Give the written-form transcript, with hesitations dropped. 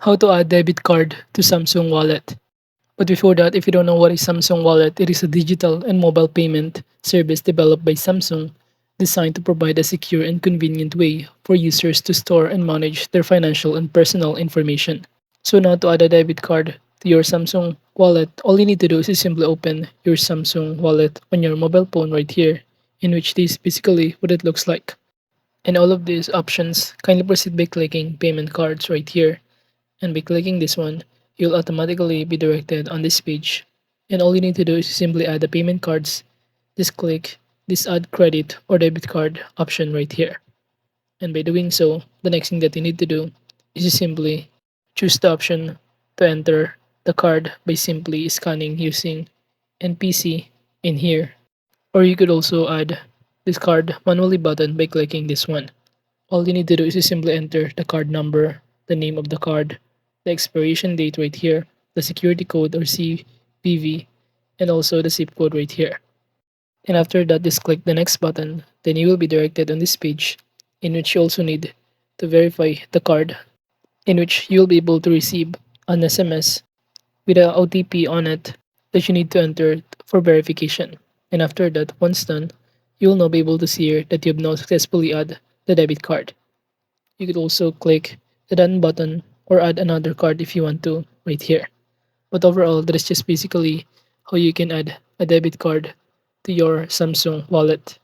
How to add debit card to Samsung Wallet. But before that, if you don't know what is Samsung Wallet, it is a digital and mobile payment service developed by Samsung designed to provide a secure and convenient way for users to store and manage their financial and personal information. So now to add a debit card to your Samsung Wallet, all you need to do is simply open your Samsung Wallet on your mobile phone right here, in which this is basically what it looks like. And all of these options, kindly proceed by clicking payment cards right here, and by clicking this one, you'll automatically be directed on this page. And all you need to do is simply add the payment cards. Just click this add credit or debit card option right here. And by doing so, the next thing that you need to do is to simply choose the option to enter the card by simply scanning using NPC in here. Or you could also add this card manually button by clicking this one. All you need to do is to simply enter the card number, the name of the card, the expiration date right here, the security code or CVV, and also the zip code right here. And after that, just click the next button. Then you will be directed on this page in which you also need to verify the card, in which you'll be able to receive an SMS with a OTP on it that you need to enter for verification. And after that, once done, you'll now be able to see here that you've now successfully added the debit card. You could also click the done button or add another card if you want to right here. But overall, that is just basically how you can add a debit card to your Samsung wallet.